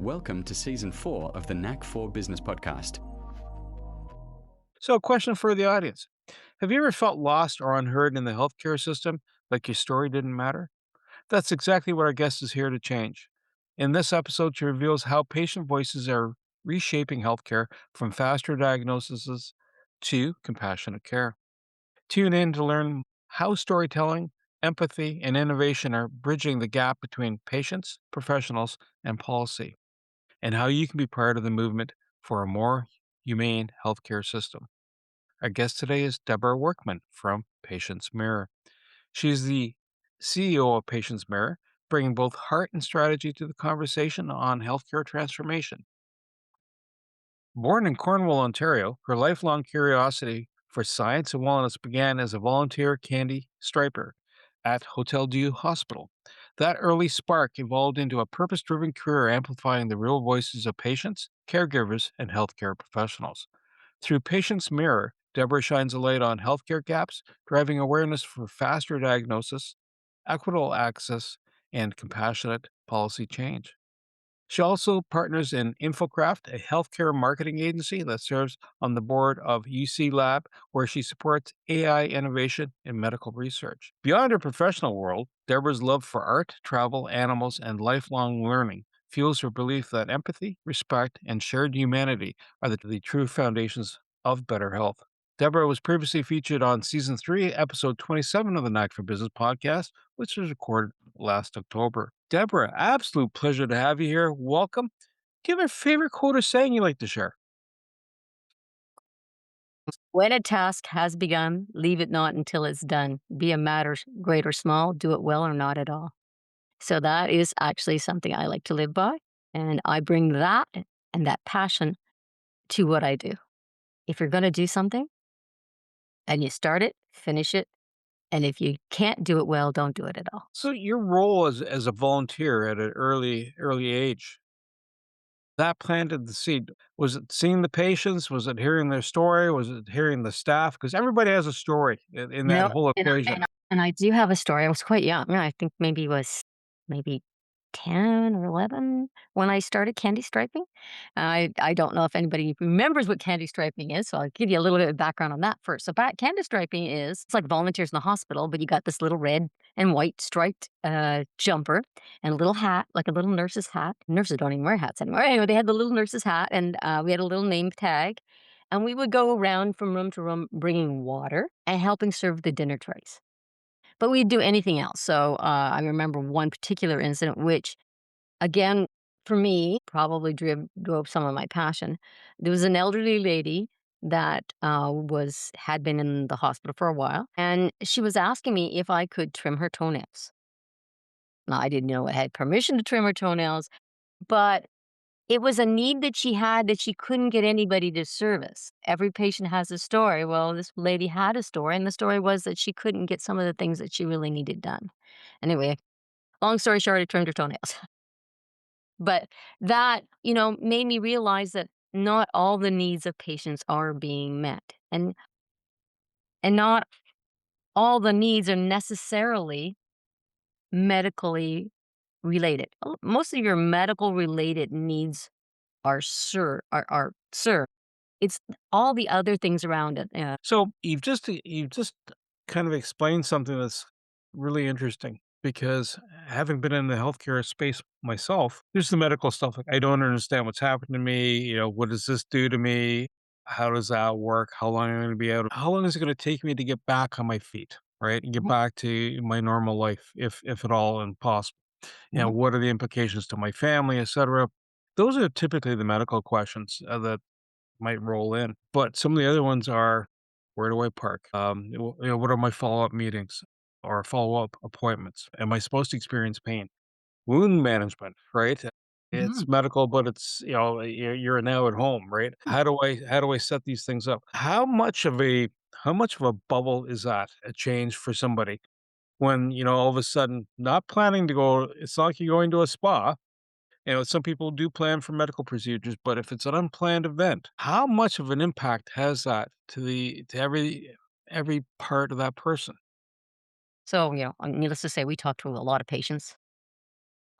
Welcome to Season 4 of the Knack for Business podcast. So, a question for the audience. Have you ever felt lost or unheard in the healthcare system, like your story didn't matter? That's exactly what our guest is here to change. In this episode, she reveals how patient voices are reshaping healthcare from faster diagnoses to compassionate care. Tune in to learn how storytelling, empathy, and innovation are bridging the gap between patients, professionals, and policy, and how you can be part of the movement for a more humane healthcare system. Our guest today is Debra Workman from Patients Mirror. She's the CEO of Patients Mirror, bringing both heart and strategy to the conversation on healthcare transformation. Born in Cornwall, Ontario, her lifelong curiosity for science and wellness began as a volunteer candy striper at Hotel Dieu Hospital. That early spark evolved into a purpose driven career amplifying the real voices of patients, caregivers, and healthcare professionals. Through Patient's Mirror, Deborah shines a light on healthcare gaps, driving awareness for faster diagnosis, equitable access, and compassionate policy change. She also partners in Infocraft, a healthcare marketing agency that serves on the board of UC Lab, where she supports AI innovation in medical research. Beyond her professional world, Deborah's love for art, travel, animals, and lifelong learning fuels her belief that empathy, respect, and shared humanity are the true foundations of better health. Deborah was previously featured on Season 3, Episode 27 of the Knack for Business podcast, which was recorded last October. Deborah, absolute pleasure to have you here. Welcome. Do you have a favorite quote or saying you like to share? When a task has begun, leave it not until it's done. Be a matter great or small, do it well or not at all. So that is actually something I like to live by. And I bring that and that passion to what I do. If you're going to do something and you start it, finish it. And if you can't do it well, don't do it at all. So your role as a volunteer at an early age, that planted the seed. Was it seeing the patients? Was it hearing their story? Was it hearing the staff? Because everybody has a story in that No, whole and I, equation. and, I, and I do have a story. I was quite young. I think maybe was maybe 10 or 11 when I started candy striping. I don't know if anybody remembers what candy striping is, so I'll give you a little bit of background on that first. So candy striping is it's like volunteers in the hospital, but you got this little red and white striped jumper and a little hat, like a little nurse's hat. Nurses don't even wear hats anymore. Anyway, they had the little nurse's hat, and we had a little name tag. And we would go around from room to room bringing water and helping serve the dinner trays. But we'd do anything else. So I remember one particular incident, which again, for me, probably drove some of my passion. There was an elderly lady that had been in the hospital for a while, and she was asking me if I could trim her toenails. Now, I didn't know I had permission to trim her toenails, but it was a need that she had that she couldn't get anybody to service. Every patient has a story. Well, this lady had a story, and the story was that she couldn't get some of the things that she really needed done. Anyway, long story short, I trimmed her toenails. But that, made me realize that not all the needs of patients are being met. And not all the needs are necessarily medically related. Most of your medical related needs are served. It's all the other things around it. Yeah. So you've just kind of explained something that's really interesting because having been in the healthcare space myself, there's the medical stuff. Like I don't understand what's happened to me. What does this do to me? How does that work? How long am I going to be out? How long is it going to take me to get back on my feet? Right, and get Mhm, back to my normal life, if at all, and possible. mhm. What are the implications to my family, etc. Those are typically the medical questions that might roll in. But some of the other ones are, where do I park? What are my follow-up meetings or follow-up appointments? Am I supposed to experience pain? Wound management, right? Mhm. It's medical, but it's, you're now at home, right? How do I set these things up? How much of a bubble is that a change for somebody when, all of a sudden not planning to go, it's not like you're going to a spa, some people do plan for medical procedures, but if it's an unplanned event, how much of an impact has that to every part of that person? So, needless to say, we talk to a lot of patients.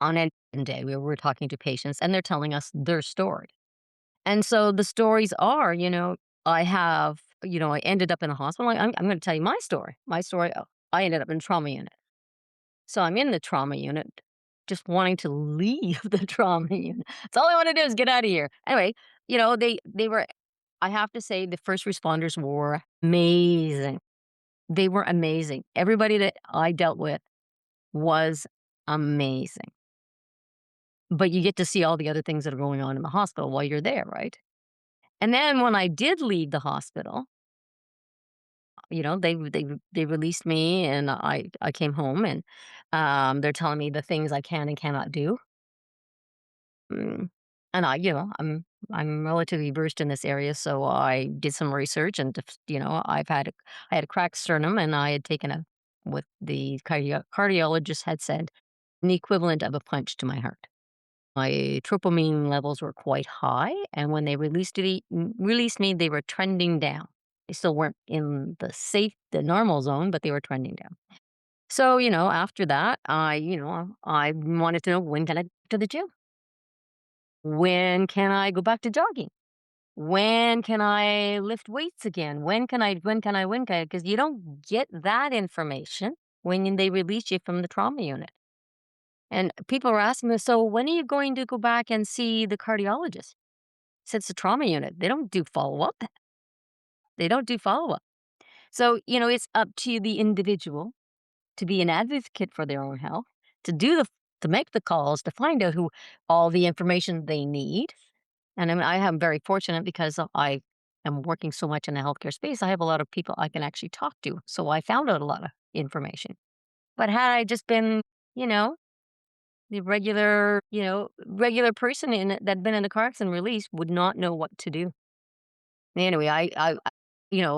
on any given day we were talking to patients and they're telling us their story. And so the stories are, I ended up in the hospital. I'm going to tell you my story. My story, I ended up in trauma unit. So I'm in the trauma unit, just wanting to leave the trauma unit. That's all I want to do is get out of here. Anyway, they were, I have to say, the first responders were amazing. They were amazing. Everybody that I dealt with was amazing. But you get to see all the other things that are going on in the hospital while you're there, right? And then when I did leave the hospital, they released me and I came home and they're telling me the things I can and cannot do. Mm, and I'm relatively versed in this area, so I did some research and I had a cracked sternum and I had taken a what the cardiologist had said an equivalent of a punch to my heart. My troponin levels were quite high, and when they released me, they were trending down. They still weren't in the normal zone, but they were trending down. So, after that, I wanted to know, when can I go to the gym? When can I go back to jogging? When can I lift weights again? Because you don't get that information when they release you from the trauma unit. And people were asking me, so when are you going to go back and see the cardiologist? Said it's a trauma unit. They don't do follow up. They don't do follow up. So, it's up to the individual to be an advocate for their own health, to to make the calls, to find out who all the information they need. And I mean, I am very fortunate because I am working so much in the healthcare space. I have a lot of people I can actually talk to. So I found out a lot of information. But had I just been, you know, the regular person that'd been in a car accident release would not know what to do. Anyway,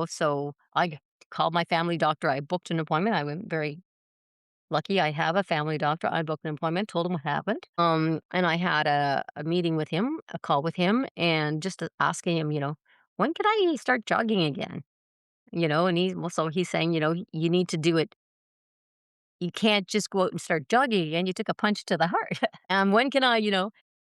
so I called my family doctor. I booked an appointment. I went very lucky. I have a family doctor. I booked an appointment, told him what happened. And I had a meeting with him, a call with him, and just asking him, when can I start jogging again? And he's saying, you need to do it. You can't just go out and start jogging again. You took a punch to the heart. When can I,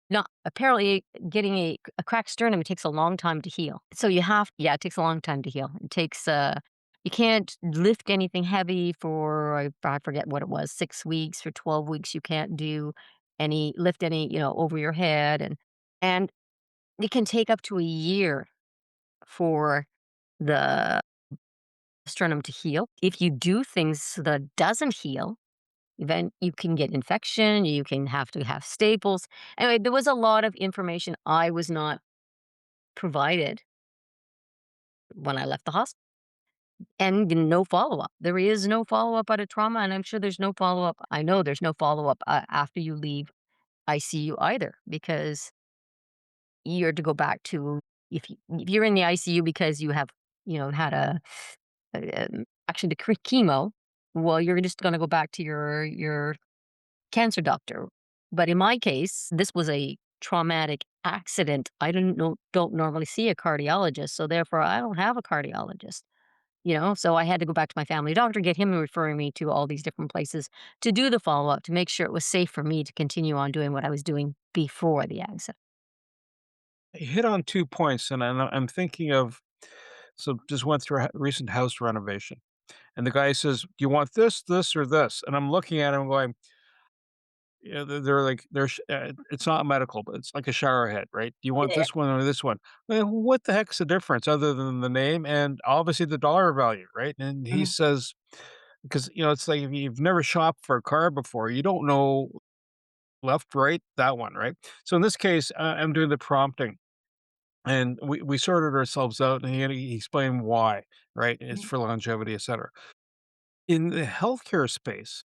not apparently getting a cracked sternum, it takes a long time to heal. So it takes a long time to heal. It takes, you can't lift anything heavy for, I forget what it was, 6 weeks. For 12 weeks. You can't lift any, over your head. And it can take up to a year for the sternum to heal. If you do things that doesn't heal, then you can get infection, you can have to have staples. Anyway, there was a lot of information I was not provided when I left the hospital. And no follow-up. There is no follow-up out of trauma, and I'm sure there's no follow-up. I know there's no follow-up after you leave ICU either, because you're to go back to, if you're in the ICU because you have, had actually the chemo, well, you're just gonna go back to your cancer doctor. But in my case, this was a traumatic accident. I don't normally see a cardiologist, so therefore I don't have a cardiologist. So I had to go back to my family doctor, get him referring me to all these different places to do the follow up, to make sure it was safe for me to continue on doing what I was doing before the accident. You hit on 2 points, and I'm thinking of, so just went through a recent house renovation, and the guy says, "Do you want this, or this?" And I'm looking at him going, yeah, they're like, it's not medical, but it's like a shower head, right? Do you want Yeah. this one or this one? Well, what the heck's the difference other than the name and obviously the dollar value, right? And he Mhm. says, because, it's like if you've never shopped for a car before, you don't know left, right, that one, right? So in this case, I'm doing the prompting. And we sorted ourselves out, and he explained why, right? It's Mhm. for longevity, et cetera. In the healthcare space,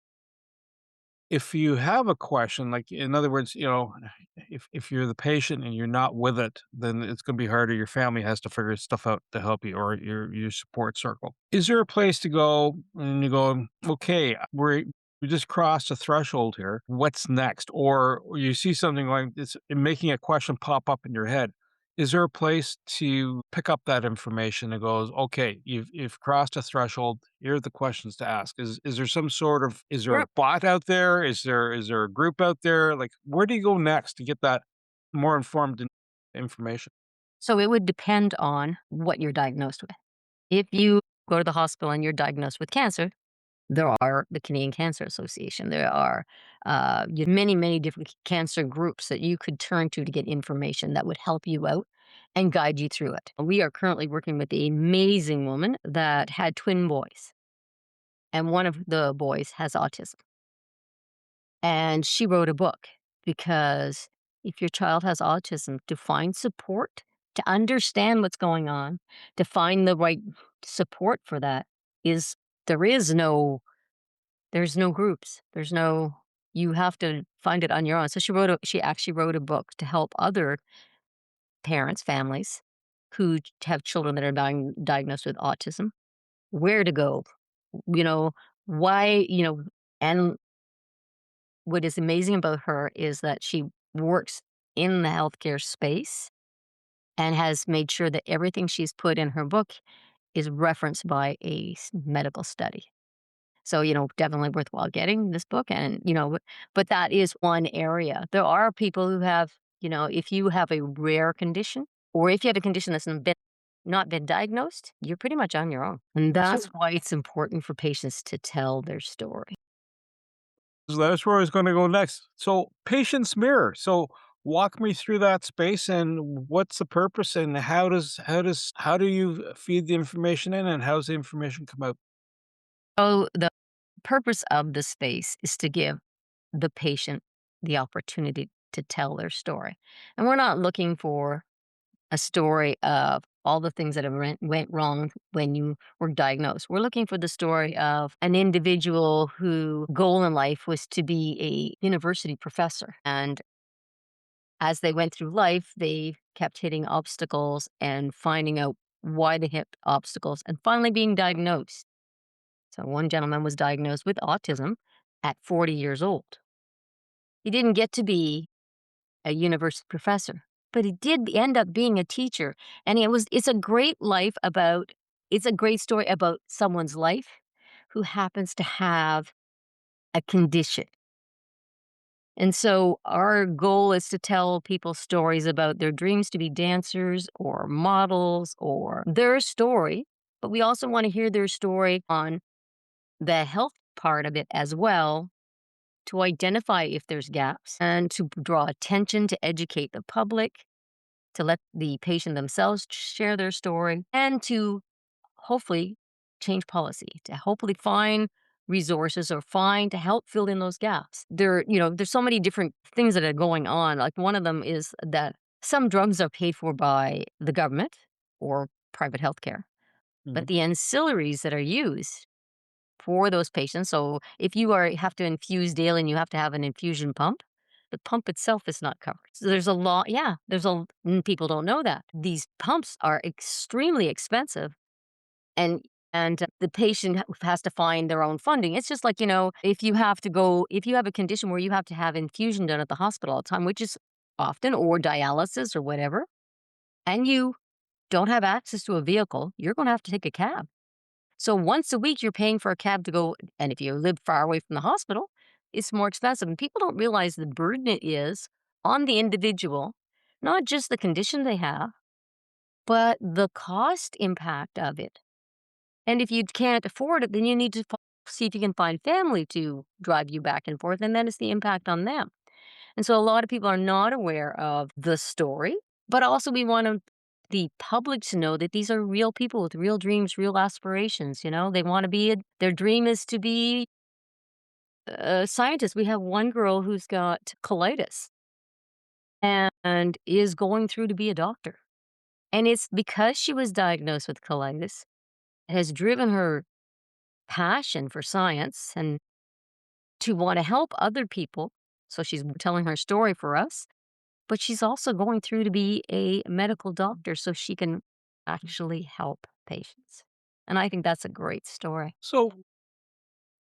if you have a question, like, in other words, if you're the patient and you're not with it, then it's gonna be harder. Your family has to figure stuff out to help you, or your support circle. Is there a place to go and you go, "Okay, we just crossed a threshold here. What's next?" Or you see something like it's making a question pop up in your head. Is there a place to pick up that information that goes, okay, you've crossed a threshold. Here are the questions to ask. Is there some sort of is there a Sure. bot out there? Is there a group out there? Like where do you go next to get that more informed information? So it would depend on what you're diagnosed with. If you go to the hospital and you're diagnosed with cancer, there are the Canadian Cancer Association. There are many, many different cancer groups that you could turn to get information that would help you out and guide you through it. We are currently working with an amazing woman that had twin boys, and one of the boys has autism. And she wrote a book because if your child has autism, to find support, to understand what's going on, to find the right support for that is there is no there's no groups. There's no you have to find it on your own. So she actually wrote a book to help other parents, families who have children that are diagnosed with autism, where to go, you know, why, and what is amazing about her is that she works in the healthcare space and has made sure that everything she's put in her book is referenced by a medical study. So, definitely worthwhile getting this book and, but that is one area. There are people who have, if you have a rare condition or if you have a condition that's not been diagnosed, you're pretty much on your own. And that's So why it's important for patients to tell their story. that's where I was going to go next. So patient's mirror. So walk me through that space and what's the purpose and how do you feed the information in and how's the information come out? So the purpose of the space is to give the patient the opportunity to tell their story. And we're not looking for a story of all the things that went wrong when you were diagnosed. We're looking for the story of an individual whose goal in life was to be a university professor. And as they went through life, they kept hitting obstacles and finding out why they hit obstacles and finally being diagnosed. So one gentleman was diagnosed with autism at 40 years old. He didn't get to be a university professor, but he did end up being a teacher. And it's a great story about someone's life who happens to have a condition. And so our goal is to tell people stories about their dreams to be dancers or models or their story, but we also want to hear their story on the health part of it as well to identify if there's gaps and to draw attention to educate the public, to let the patient themselves share their story, and to hopefully change policy, to hopefully find resources or find to help fill in those gaps. There's so many different things that are going on. Like one of them is that some drugs are paid for by the government or private healthcare, but Mhm. the ancillaries that are used for those patients. So if you have to infuse daily and you have to have an infusion pump, the pump itself is not covered. So there's a lot. Yeah, people don't know that these pumps are extremely expensive, and the patient has to find their own funding. It's just like if you have a condition where you have to have infusion done at the hospital all the time, which is often, or dialysis or whatever, and you don't have access to a vehicle, you're going to have to take a cab. So once a week, you're paying for a cab to go, and if you live far away from the hospital, it's more expensive. And people don't realize the burden it is on the individual, not just the condition they have, but the cost impact of it. And if you can't afford it, then you need to see if you can find family to drive you back and forth, and then it's the impact on them. And so a lot of people are not aware of the story, but also we want the public to know that these are real people with real dreams, real aspirations. They want to their dream is to be a scientist. We have one girl who's got colitis and is going through to be a doctor. And it's because she was diagnosed with colitis, it has driven her passion for science and to want to help other people. So she's telling her story for us. But she's also going through to be a medical doctor so she can actually help patients. And I think that's a great story. So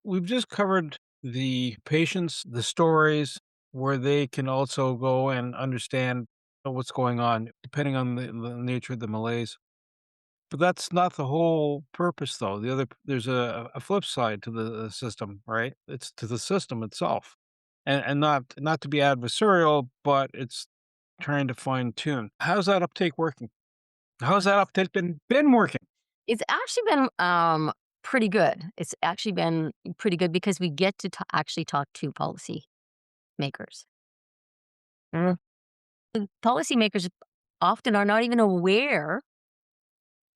we've just covered the patients, the stories where they can also go and understand what's going on, depending on the nature of the malaise. But that's not the whole purpose, though. There's a flip side to the system, right? It's to the system itself, and not to be adversarial, but it's trying to fine tune. How's that uptake working? How's that uptake been working? It's actually been, pretty good. It's actually been pretty good because we get to actually talk to policymakers. Mm. Policymakers often are not even aware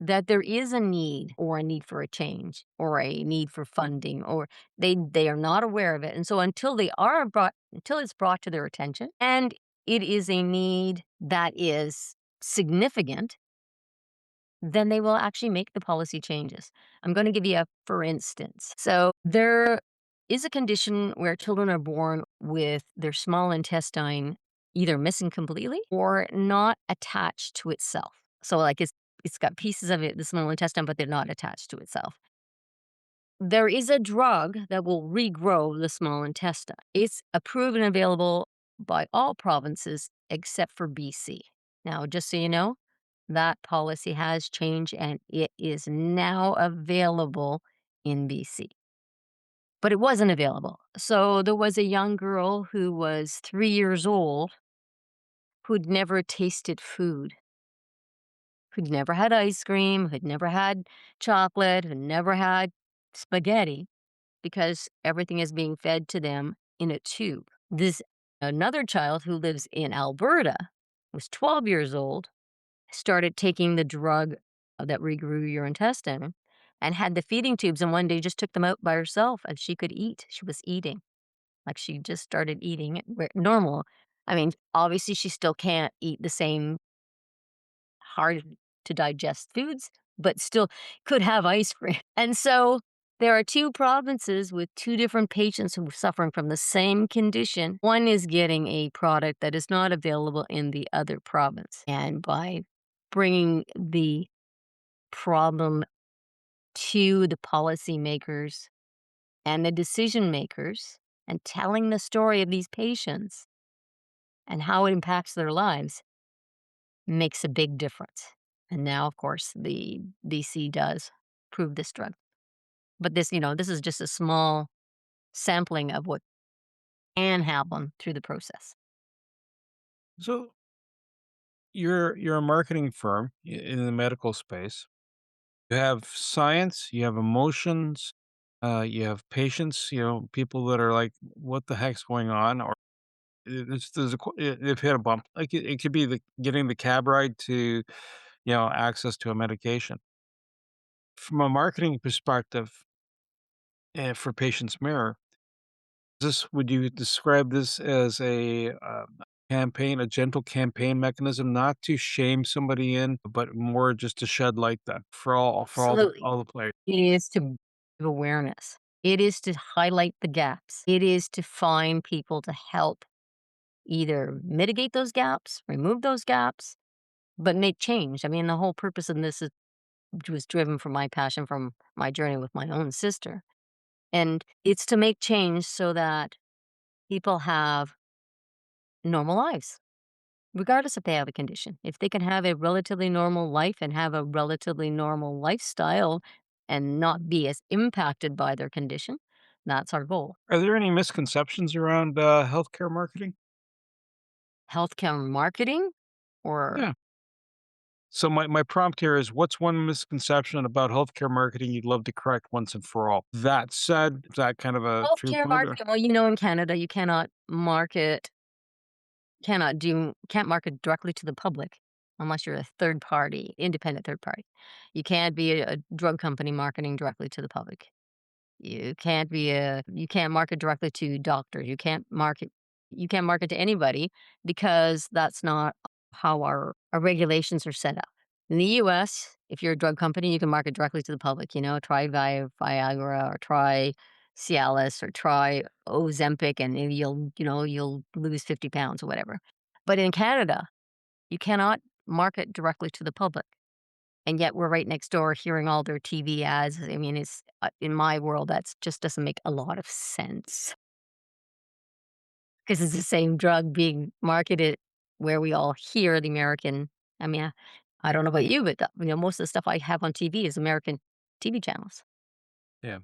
that there is a need or a need for a change or a need for funding, or they are not aware of it. And so until it's brought to their attention and it is a need that is significant, then they will actually make the policy changes. I'm going to give you a for instance. So there is a condition where children are born with their small intestine either missing completely or not attached to itself. So like it's got pieces of it, the small intestine, but they're not attached to itself. There is a drug that will regrow the small intestine. It's approved and available by all provinces except for BC. Now, just so you know, that policy has changed and it is now available in BC. But it wasn't available. So there was a young girl who was 3 years old who'd never tasted food, who'd never had ice cream, who'd never had chocolate, who'd never had spaghetti because everything is being fed to them in a tube. This another child who lives in Alberta was 12 years old, started taking the drug that regrew your intestine and had the feeding tubes, and one day just took them out by herself and she could eat. She was eating. Like she just started eating it normal. I mean, obviously she still can't eat the same hard to digest foods, but still could have ice cream. And so there are two provinces with two different patients who are suffering from the same condition. One is getting a product that is not available in the other province. And by bringing the problem to the policymakers and the decision makers and telling the story of these patients and how it impacts their lives makes a big difference. And now, of course, the BC does prove this drug. But this is just a small sampling of what can happen through the process. So you're a marketing firm in the medical space. You have science, you have emotions, you have patients, people that are like, "What the heck's going on?" Or they've hit a bump. Like it could be getting the cab ride to, access to a medication. From a marketing perspective, for Patients Mirror, would you describe this as a gentle campaign mechanism, not to shame somebody in, but more just to shed light then for Absolutely. all the players? It is to give awareness. It is to highlight the gaps. It is to find people to help either mitigate those gaps, remove those gaps, but make change. I mean, the whole purpose of this was driven from my passion from my journey with my own sister. And it's to make change so that people have normal lives, regardless if they have a condition. If they can have a relatively normal life and have a relatively normal lifestyle and not be as impacted by their condition, that's our goal. Are there any misconceptions around healthcare marketing? Healthcare marketing or Yeah. So my prompt here is, what's one misconception about healthcare marketing you'd love to correct once and for all? That said, is that kind of a true healthcare point? Or marketing. Well, in Canada, you can't market directly to the public unless you're a third party, independent third party. You can't be a drug company marketing directly to the public. You can't market directly to doctors. You can't market to anybody because that's not how our regulations are set up. In the US, if you're a drug company, you can market directly to the public, try Viagra or try Cialis or try Ozempic and maybe you'll lose 50 pounds or whatever. But in Canada, you cannot market directly to the public. And yet we're right next door hearing all their TV ads. I mean, it's in my world, that's just doesn't make a lot of sense because it's the same drug being marketed where we all hear the American. I mean, I don't know about you, but most of the stuff I have on TV is American TV channels, Yeah.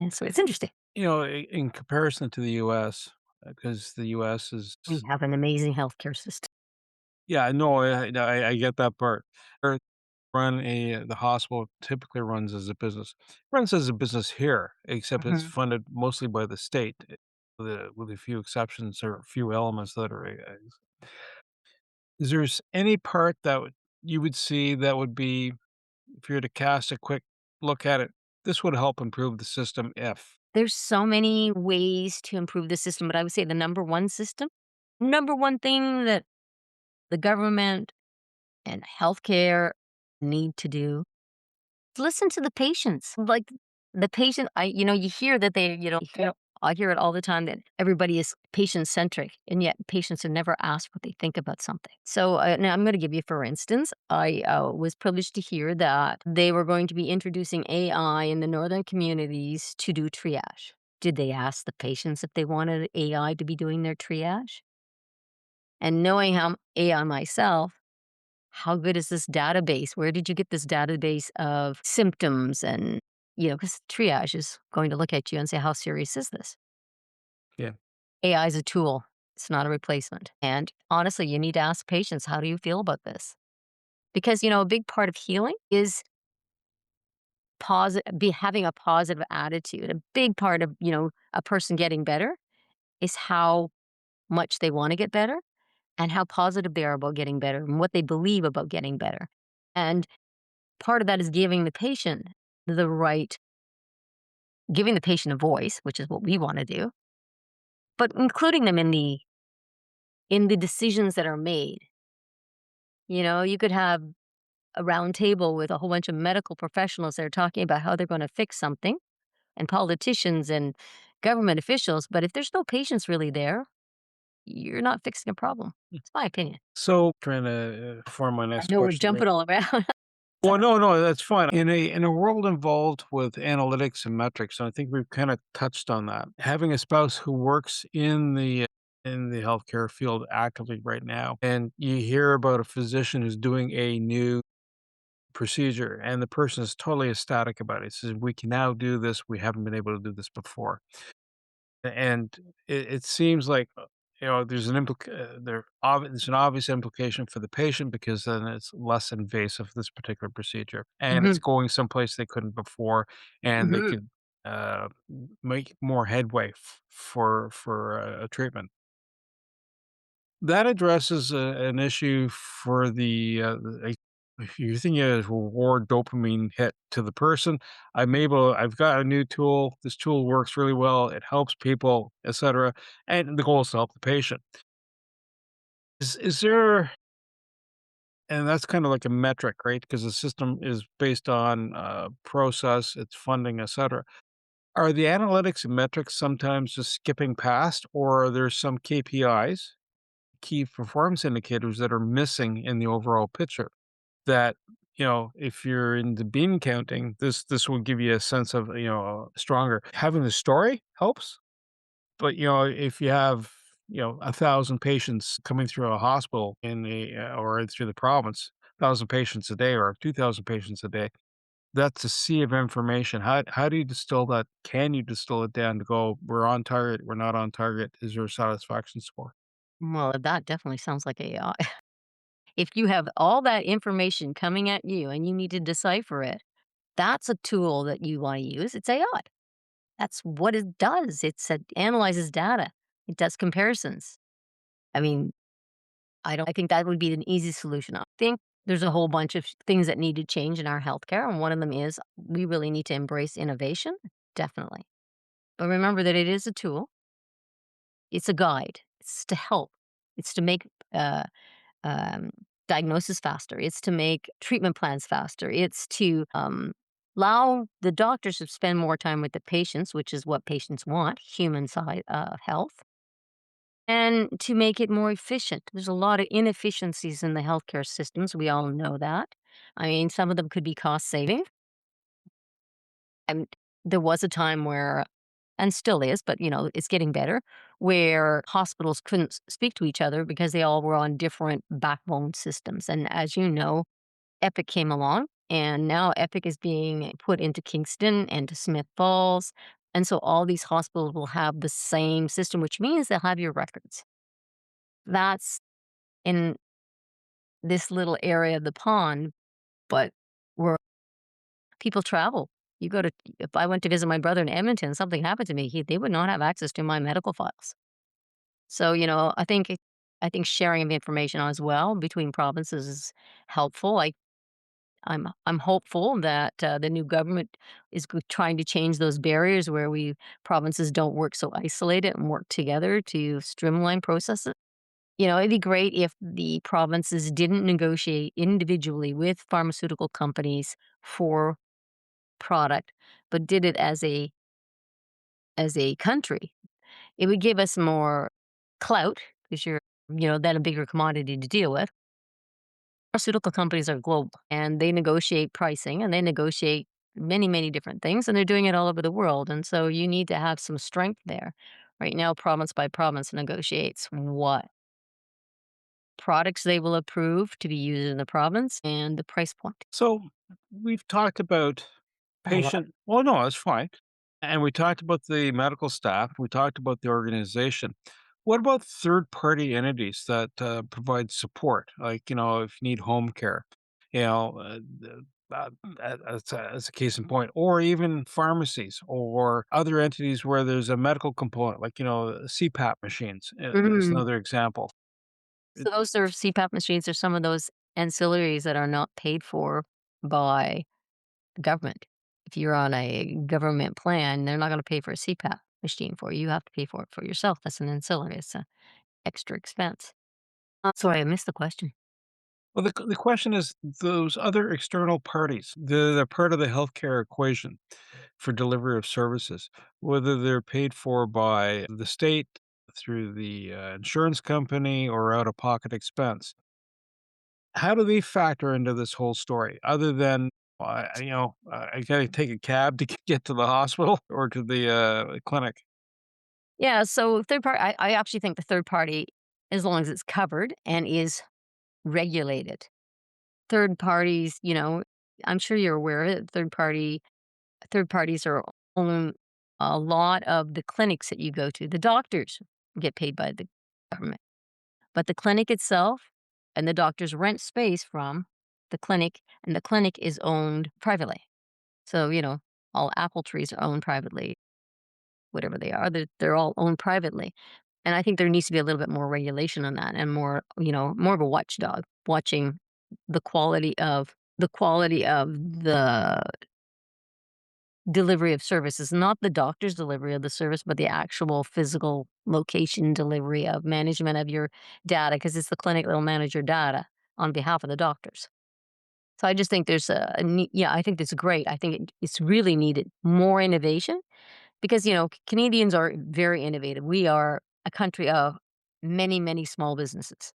and so it's interesting. In comparison to the US, because the US is We have an amazing healthcare system. yeah, no, I get that part. The hospital typically runs as a business here, except it's Mhm. funded mostly by the state, with a few exceptions or a few elements that are, is there any part that you would see that would be, if you were to cast a quick look at it, this would help improve the system if. There's so many ways to improve the system, but I would say the number one thing that the government and healthcare need to do, listen to the patients. Like the patient, you hear that I hear it all the time that everybody is patient centric, and yet patients are never asked what they think about something. So now I'm going to give you, for instance, I was privileged to hear that they were going to be introducing AI in the northern communities to do triage. Did they ask the patients if they wanted AI to be doing their triage? And knowing how AI myself, how good is this database? Where did you get this database of symptoms? And, because triage is going to look at you and say, how serious is this? Yeah. AI is a tool, it's not a replacement. And honestly, you need to ask patients, how do you feel about this? Because, a big part of healing is be having a positive attitude. A big part of, a person getting better is how much they want to get better and how positive they are about getting better and what they believe about getting better. And part of that is the right giving the patient a voice, which is what we wanna do, but including them in the decisions that are made. You could have a round table with a whole bunch of medical professionals that are talking about how they're gonna fix something, and politicians and government officials, but if there's no patients really there, you're not fixing a problem. It's my opinion. So trying to form my I next know we're question here. jumping all around. Well, Sorry. no, that's fine. In a world involved with analytics and metrics, and I think we've kind of touched on that. Having a spouse who works in the healthcare field actively right now, and you hear about a physician who's doing a new procedure, and the person is totally ecstatic about it. Says, "We can now do this. We haven't been able to do this before." And it seems like, there's an obvious implication for the patient because then it's less invasive, this particular procedure, and it's Mhm, going someplace they couldn't before, and they mhm. could, make more headway for a treatment. That addresses an issue for if you're thinking of reward dopamine hit to the person. I've got a new tool. This tool works really well. It helps people, etc. And the goal is to help the patient. Is there, and that's kind of like a metric, right? Because the system is based on process, its funding, etc. Are the analytics and metrics sometimes just skipping past, or are there some KPIs, key performance indicators, that are missing in the overall picture? That, if you're into bean counting, this will give you a sense of, stronger. Having the story helps, but, if you have, 1,000 patients coming through a hospital or through the province, 1,000 patients a day or 2,000 patients a day, that's a sea of information. How do you distill that? Can you distill it down to go, "We're on target, we're not on target, is there a satisfaction score?" Well, that definitely sounds like AI. If you have all that information coming at you and you need to decipher it, that's a tool that you wanna use. It's AI. That's what it does. It analyzes data. It does comparisons. I mean, I think that would be an easy solution. I think there's a whole bunch of things that need to change in our healthcare, and one of them is we really need to embrace innovation, definitely. But remember that it is a tool. It's a guide. It's to help. It's to make, uh um, diagnosis faster. It's to make treatment plans faster. It's to allow the doctors to spend more time with the patients, which is what patients want, human side health, and to make it more efficient. There's a lot of inefficiencies in the healthcare systems. We all know that. I mean, some of them could be cost saving. And there was a time where and still is, but it's getting better, where hospitals couldn't speak to each other because they all were on different backbone systems. And as you know, Epic came along, and now Epic is being put into Kingston and to Smith Falls. And so all these hospitals will have the same system, which means they'll have your records. That's in this little area of the pond, but where people travel. If I went to visit my brother in Edmonton, something happened to me, they would not have access to my medical files. So, I think sharing of information as well between provinces is helpful. I'm hopeful that the new government is trying to change those barriers where we provinces don't work so isolated and work together to streamline processes. It'd be great if the provinces didn't negotiate individually with pharmaceutical companies for product, but did it as a country. It would give us more clout because you're, then a bigger commodity to deal with. Pharmaceutical companies are global and they negotiate pricing and they negotiate many, many different things, and they're doing it all over the world. And so you need to have some strength there. Right now, province by province negotiates what products they will approve to be used in the province and the price point. So we've talked about A lot. patient. Well, no, that's fine. And we talked about the medical staff. We talked about the organization. What about third-party entities that provide support? Like, if you need home care, as a case in point, or even pharmacies or other entities where there's a medical component, like, CPAP machines is Mhm. another example. So those are CPAP machines are some of those ancillaries that are not paid for by the government. If you're on a government plan, they're not going to pay for a CPAP machine for you. You have to pay for it for yourself. That's an ancillary. It's an extra expense. Sorry, I missed the question. Well, the question is those other external parties, they're part of the healthcare equation for delivery of services, whether they're paid for by the state through the insurance company or out of pocket expense. How do they factor into this whole story other than, I got to take a cab to get to the hospital or to the clinic? Yeah, so third party, I actually think the third party, as long as it's covered and is regulated. Third parties, I'm sure you're aware that third parties are own a lot of the clinics that you go to. The doctors get paid by the government, but the clinic itself and the doctors rent space from the clinic, and the clinic is owned privately. So, all apple trees are owned privately, whatever they are, they're all owned privately. And I think there needs to be a little bit more regulation on that and more of a watchdog watching the quality of the delivery of services, not the doctor's delivery of the service, but the actual physical location delivery of management of your data, because it's the clinic that will manage your data on behalf of the doctors. So I just think yeah, I think that's great. I think it's really needed more innovation because, Canadians are very innovative. We are a country of many, many small businesses.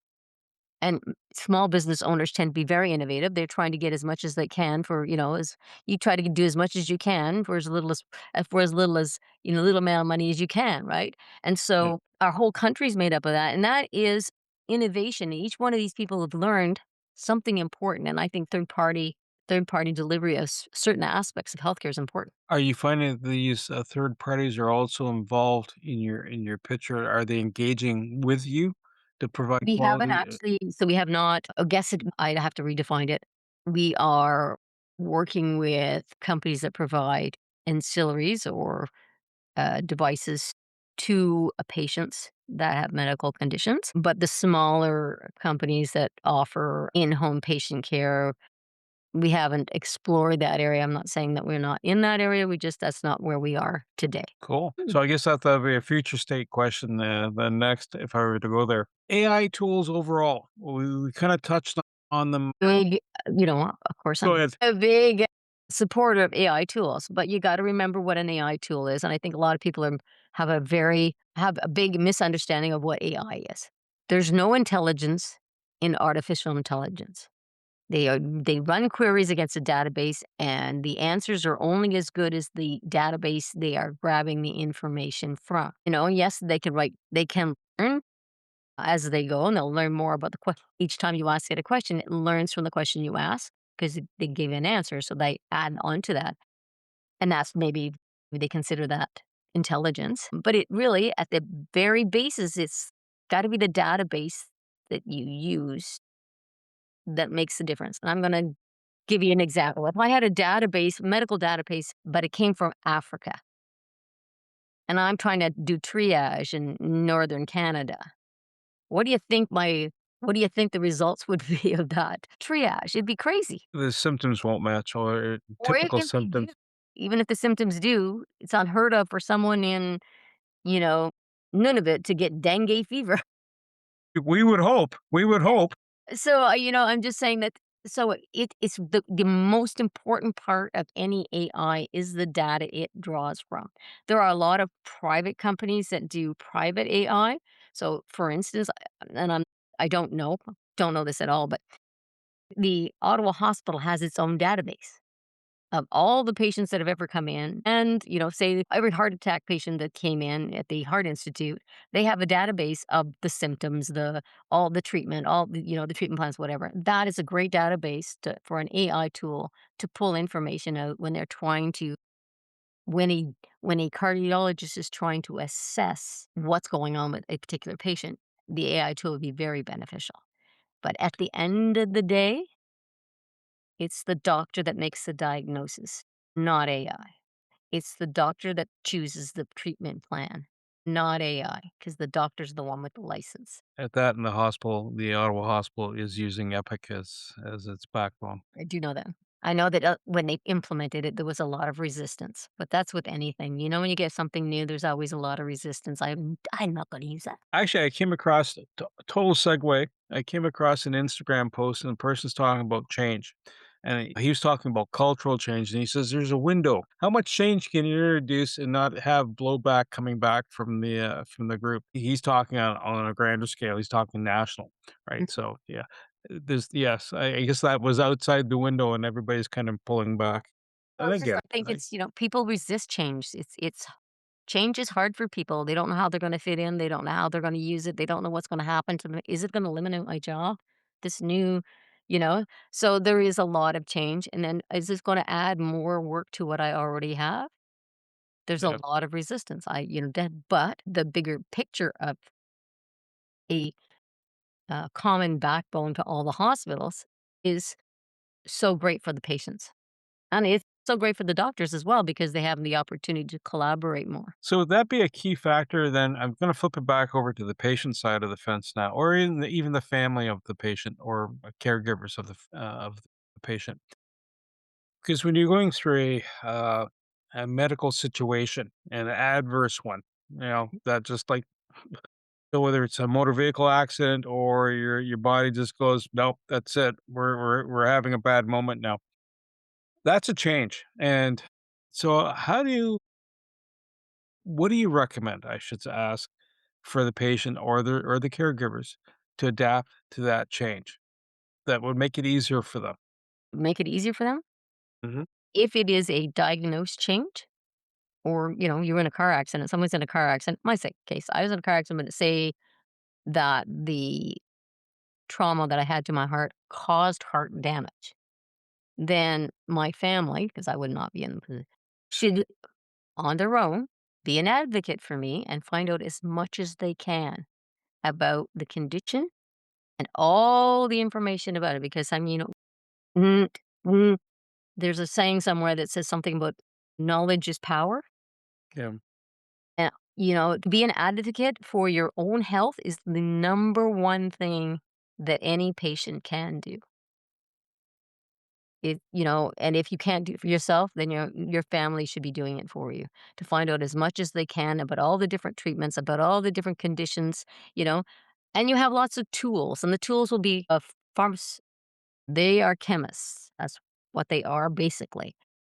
And small business owners tend to be very innovative. They're trying to get as much as they can for, as you try to do as much as you can for as little as, little amount of money as you can, right? And Yeah. so our whole country's made up of that. And that is innovation. Each one of these people have learned something important. And I think third party delivery of certain aspects of healthcare is important. Are you finding that these third parties are also involved in your picture? Are they engaging with you to provide We haven't quality? actually, so we have not, I guess I'd have to redefine it. We are working with companies that provide ancillaries or devices to patients that have medical conditions. But the smaller companies that offer in home patient care, we haven't explored that area. I'm not saying that we're not in that area. That's not where we are today. Cool. So I guess that'll be a future state question. Then next, if I were to go there, AI tools overall, we kind of touched on them. Big, of course, Go I'm ahead. a big supporter of AI tools, but you got to remember what an AI tool is. And I think a lot of people have a big misunderstanding of what AI is. There's no intelligence in artificial intelligence. They run queries against a database, and the answers are only as good as the database they are grabbing the information from. Yes, they can learn as they go, and they'll learn more about the question. Each time you ask it a question, it learns from the question you ask because they give an answer, so they add on to that. And that's maybe they consider that intelligence. But it really, at the very basis, it's got to be the database that you use that makes the difference. And I'm going to give you an example. If I had a database, medical database, but it came from Africa, and I'm trying to do triage in northern Canada, what do you think the results would be of that triage? It'd be crazy. The symptoms won't match or Or typical even if they do, symptoms. even if the symptoms do, it's unheard of for someone in, you know, Nunavut to get dengue fever. We would hope. We would hope. So, I'm just saying that it's the most important part of any AI is the data it draws from. There are a lot of private companies that do private AI. So, for instance, and I don't know this at all, but the Ottawa Hospital has its own database of all the patients that have ever come in. And, say every heart attack patient that came in at the Heart Institute, they have a database of the symptoms, all the treatment, the treatment plans, whatever. That is a great database for an AI tool to pull information out when they're trying to, when a cardiologist is trying to assess what's going on with a particular patient. The AI tool would be very beneficial. But at the end of the day, it's the doctor that makes the diagnosis, not AI. It's the doctor that chooses the treatment plan, not AI, because the doctor's the one with the license. At that in the hospital, the Ottawa hospital is using Epic as its backbone. I do know that. I know that when they implemented it, there was a lot of resistance, but that's with anything. When you get something new, there's always a lot of resistance. I'm not going to use that. Actually, I came across total segue. I came across an Instagram post, and the person's talking about change. And he was talking about cultural change, and he says there's a window. How much change can you introduce and not have blowback coming back from the group? He's talking on a grander scale. He's talking national, right? So yeah, there's yes. I guess that was outside the window, and everybody's kind of pulling back. Well, And I it's just get I it. think it's, people resist change. It's change is hard for people. They don't know how they're going to fit in. They don't know how they're going to use it. They don't know what's going to happen to them. Is it going to eliminate my job? This new, you know? So there is a lot of change. And then is this going to add more work to what I already have? There's a Yeah. lot of resistance. But the bigger picture of a common backbone to all the hospitals is so great for the patients. And it's so great for the doctors as well because they have the opportunity to collaborate more. So would that be a key factor then? I'm going to flip it back over to the patient side of the fence now, or even the family of the patient or caregivers of the patient. Because when you're going through a medical situation, an adverse one, that just like so whether it's a motor vehicle accident or your body just goes, nope, that's it. We're having a bad moment now. That's a change. And so what do you recommend, I should ask, for the patient or the caregivers to adapt to that change that would make it easier for them? Make it easier for them. Mhm. If it is a diagnosed change, or you're in a car accident, someone's in a car accident. Case, I was in a car accident, but say that the trauma that I had to my heart caused heart damage. Then my family, because I would not be in the position, should on their own be an advocate for me and find out as much as they can about the condition and all the information about it. Because mm, mm, there's a saying somewhere that says something about knowledge is power. Yeah. And, to be an advocate for your own health is the number one thing that any patient can do. And if you can't do it for yourself, then your family should be doing it for you to find out as much as they can about all the different treatments, about all the different conditions, you know. And you have lots of tools, and the tools will be pharmac. They are chemists. That's what they are basically.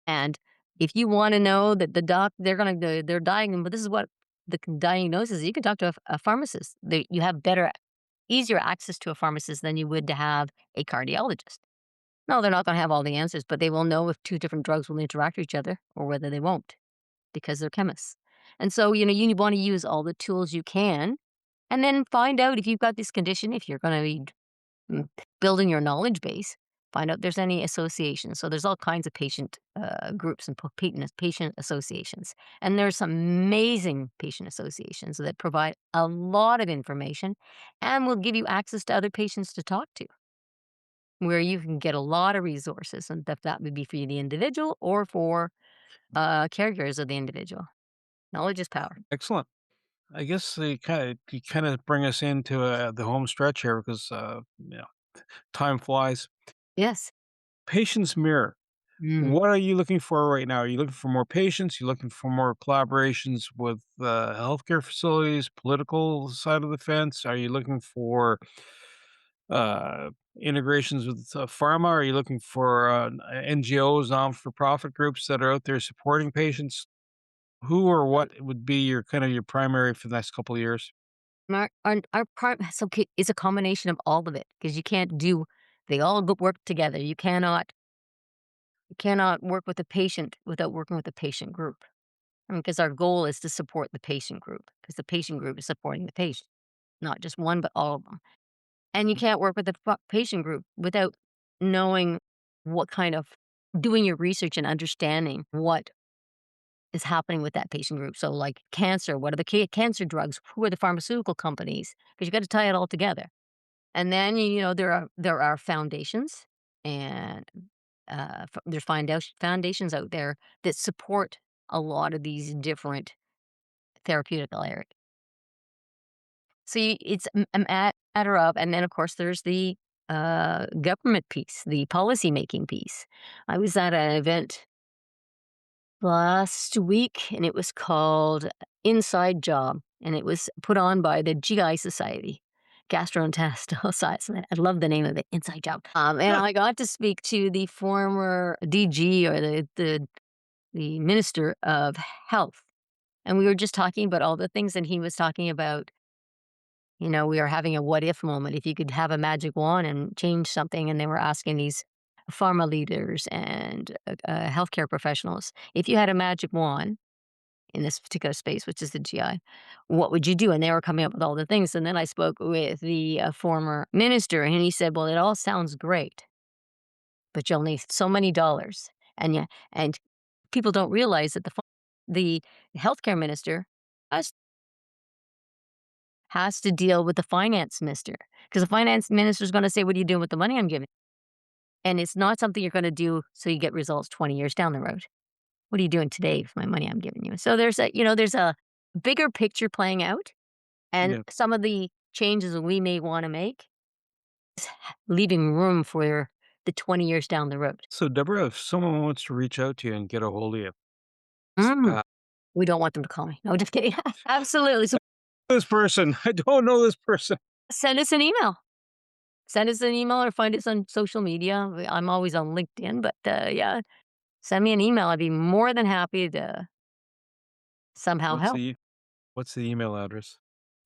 And if you want to know that they're dying, but this is what the diagnosis is, you can talk to a pharmacist. You have easier access to a pharmacist than you would to have a cardiologist. No, they're not going to have all the answers, but they will know if two different drugs will interact with each other or whether they won't because they're chemists. And so, you want to use all the tools you can and then find out if you've got this condition, if you're going to be building your knowledge base, find out if there's any associations. So there's all kinds of patient groups and patient associations. And there's some amazing patient associations that provide a lot of information and will give you access to other patients to talk to, where you can get a lot of resources. And that would be for you, the individual, or for caregivers of the individual. Knowledge is power. Excellent. I guess you kind of bring us into the home stretch here because time flies. Yes. Patient's mirror. Mm. What are you looking for right now? Are you looking for more patients? You looking for more collaborations with healthcare facilities, political side of the fence? Are you looking for uh, integrations with pharma? Are you looking for NGOs, non-for-profit groups that are out there supporting patients? Who or what would be your kind of your primary for the next couple of years? Our part so it's a combination of all of it because you can't do they all work together. You cannot work with a patient without working with the patient group. I mean, because our goal is to support the patient group because the patient group is supporting the patient, not just one, but all of them. And you can't work with the patient group without knowing what kind of doing your research and understanding what is happening with that patient group. So, like cancer, what are the cancer drugs? Who are the pharmaceutical companies? Because you got to tie it all together. And then there are foundations, and there's foundations out there that support a lot of these different therapeutic areas. So it's a matter of, and then of course there's the government piece, the policy making piece. I was at an event last week, and it was called Inside Job, and it was put on by the GI Society, Gastrointestinal Society. I love the name of it, Inside Job. And I got to speak to the former DG, or the Minister of Health, and we were just talking about all the things, and he was talking about, we are having a what if moment. If you could have a magic wand and change something, and they were asking these pharma leaders and healthcare professionals, if you had a magic wand in this particular space, which is the GI, what would you do? And they were coming up with all the things. And then I spoke with the former minister, and he said, "Well, it all sounds great, but you'll need so many dollars." And people don't realize that the healthcare minister has has to deal with the finance minister, because the finance minister is going to say, "What are you doing with the money I'm giving?" And it's not something you're going to do so you get results 20 years down the road. What are you doing today with my money I'm giving you? So there's a bigger picture playing out, and Yeah. some of the changes that we may want to make is leaving room for the 20 years down the road. So, Deborah, if someone wants to reach out to you and get a hold of you, Mm. uh, We don't want them to call me. No, just kidding. Absolutely. So this person, I don't know this person. send us an email. Send us an email or find us on social media. I'm always on LinkedIn, but yeah, send me an email. I'd be more than happy to somehow What's help. the what's the email address?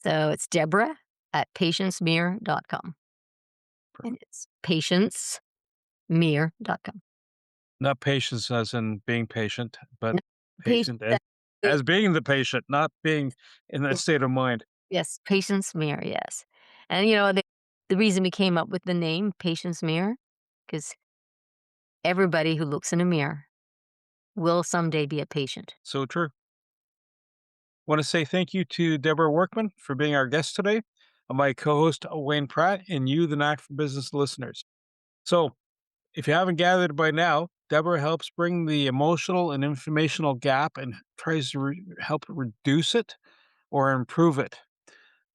So it's Debra at patiencemirror.com. And it's patiencemirror.com. Not patience as in being patient, but No, patient that as being the patient, not being in that state of mind. yes, Patience Mirror, yes. And the reason we came up with the name Patience Mirror, because everybody who looks in a mirror will someday be a patient. So true. Want to say thank you to Deborah Workman for being our guest today, and my co-host Wayne Pratt, and you, the Knack for Business listeners. So, if you haven't gathered by now, Deborah helps bring the emotional and informational gap and tries to help reduce it or improve it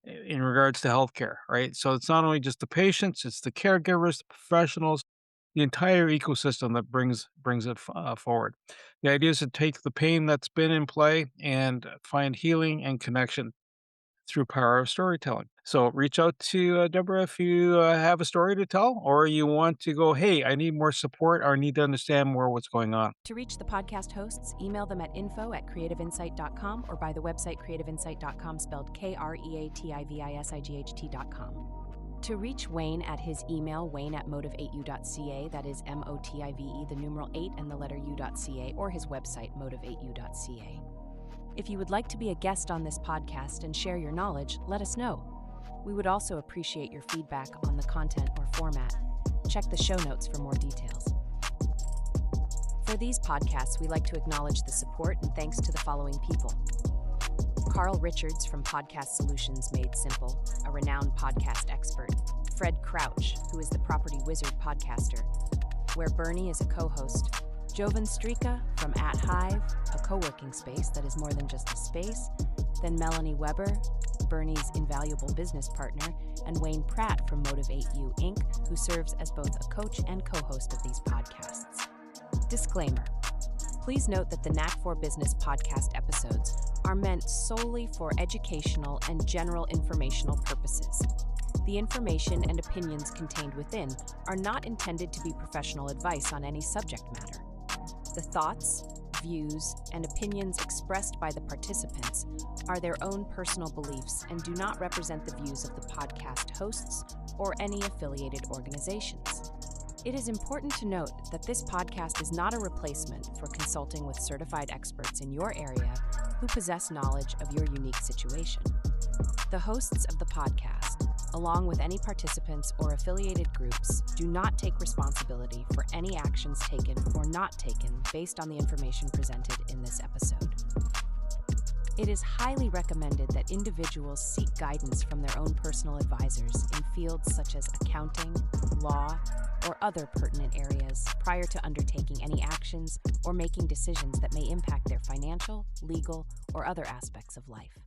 in regards to healthcare, right? So it's not only just the patients, it's the caregivers, the professionals, the entire ecosystem that brings it forward. The idea is to take the pain that's been in play and find healing and connection through power of storytelling. So reach out to Deborah if you have a story to tell, or you want to go, hey, I need more support, or I need to understand more what's going on. To reach the podcast hosts, email them at info@creativeinsight.com or by the website creativeinsight.com, spelled KREATIVISIGHT.com. To reach Wayne at his email, wayne@motive8u.ca, that is MOTIVE, the numeral 8 and the letter U.ca, or his website, motive8u.ca. If you would like to be a guest on this podcast and share your knowledge, let us know. We would also appreciate your feedback on the content or format. Check the show notes for more details. For these podcasts, we like to acknowledge the support and thanks to the following people. Carl Richards from Podcast Solutions Made Simple, a renowned podcast expert. Fred Crouch, who is the Property Wizard podcaster, where Bernie is a co-host. Jovan Strika from At Hive, a co-working space that is more than just a space. Then Melanie Weber, Bernie's invaluable business partner, and Wayne Pratt from Motive8U Inc., who serves as both a coach and co-host of these podcasts. Disclaimer. Please note that the Knack for Business podcast episodes are meant solely for educational and general informational purposes. The information and opinions contained within are not intended to be professional advice on any subject matter. The thoughts, views, and opinions expressed by the participants are their own personal beliefs and do not represent the views of the podcast hosts or any affiliated organizations. It is important to note that this podcast is not a replacement for consulting with certified experts in your area who possess knowledge of your unique situation. The hosts of the podcast, along with any participants or affiliated groups, do not take responsibility for any actions taken or not taken based on the information presented in this episode. It is highly recommended that individuals seek guidance from their own personal advisors in fields such as accounting, law, or other pertinent areas prior to undertaking any actions or making decisions that may impact their financial, legal, or other aspects of life.